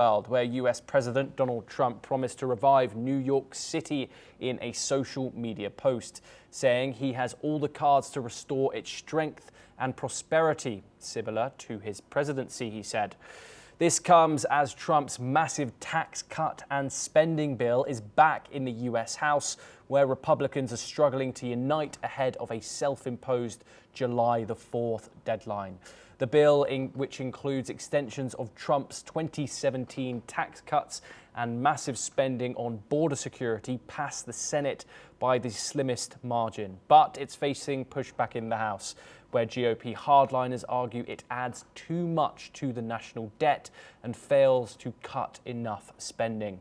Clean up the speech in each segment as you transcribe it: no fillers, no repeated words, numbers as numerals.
world, where US President Donald Trump promised to revive New York City in a social media post, saying he has all the cards to restore its strength and prosperity, similar to his presidency, he said. This comes as Trump's massive tax cut and spending bill is back in the US House, where Republicans are struggling to unite ahead of a self-imposed July the 4th deadline. The bill, which includes extensions of Trump's 2017 tax cuts and massive spending on border security, passed the Senate by the slimmest margin. But it's facing pushback in the House, where GOP hardliners argue it adds too much to the national debt and fails to cut enough spending.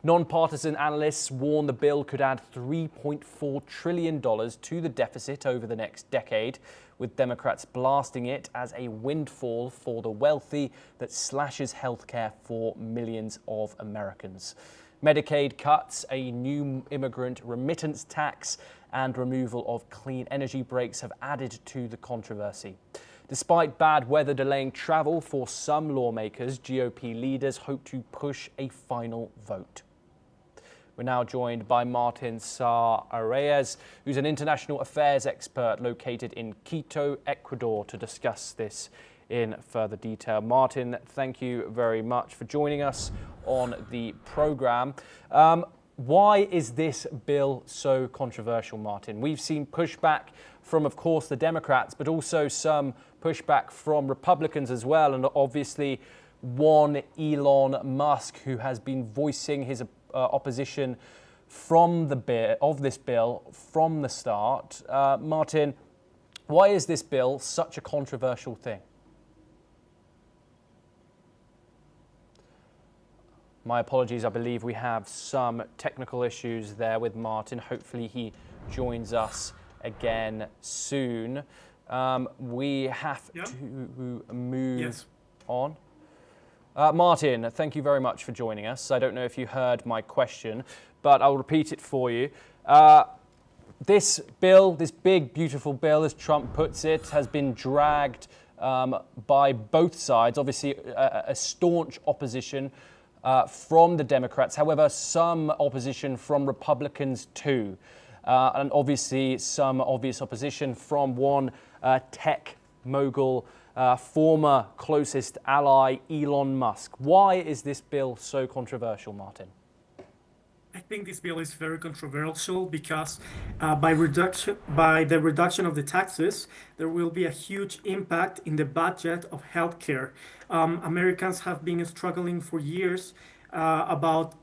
Non-partisan analysts warn the bill could add $3.4 trillion to the deficit over the next decade, with Democrats blasting it as a windfall for the wealthy that slashes healthcare for millions of Americans. Medicaid cuts, a new immigrant remittance tax, and removal of clean energy breaks have added to the controversy. Despite bad weather delaying travel for some lawmakers, GOP leaders hope to push a final vote. We're now joined by Martin Sa-Arrayas, who's an international affairs expert located in Quito, Ecuador, to discuss this in further detail. Martin, thank you very much for joining us on the program. Why is this bill so controversial, Martin? We've seen pushback from, of course, the Democrats, but also some pushback from Republicans as well, and obviously one Elon Musk, who has been voicing his opposition from this bill from the start. Martin, why is this bill such a controversial thing? My apologies, I believe we have some technical issues there with Martin. Hopefully he joins us again soon. We have to move on. Martin, thank you very much for joining us. I don't know if you heard my question, but I'll repeat it for you. This bill, this big, beautiful bill, as Trump puts it, has been dragged by both sides. Obviously, a staunch opposition from the Democrats. However, some opposition from Republicans too. And obviously some obvious opposition from one tech mogul, former closest ally, Elon Musk. Why is this bill so controversial, Martin? I think this bill is very controversial because by the reduction of the taxes, there will be a huge impact in the budget of healthcare. Americans have been struggling for years about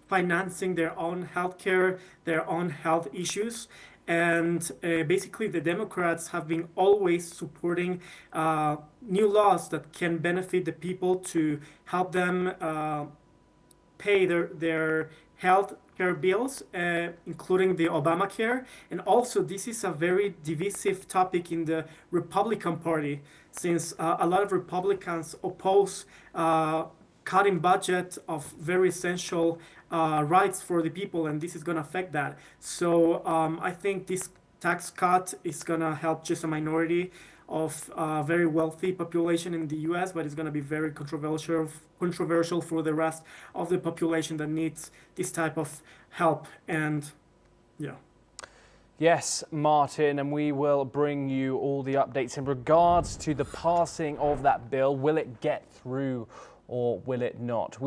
financing their own healthcare, their own health issues. And basically, the Democrats have been always supporting new laws that can benefit the people to help them pay their health care bills, including the Obamacare. And also, this is a very divisive topic in the Republican Party, since a lot of Republicans oppose cutting budget of very essential rights for the people, and this is going to affect that. So I think this tax cut is going to help just a minority of very wealthy population in the US, but it's going to be very controversial for the rest of the population that needs this type of help. And yeah. Yes, Martin, and we will bring you all the updates in regards to the passing of that bill. Will it get through or will it not?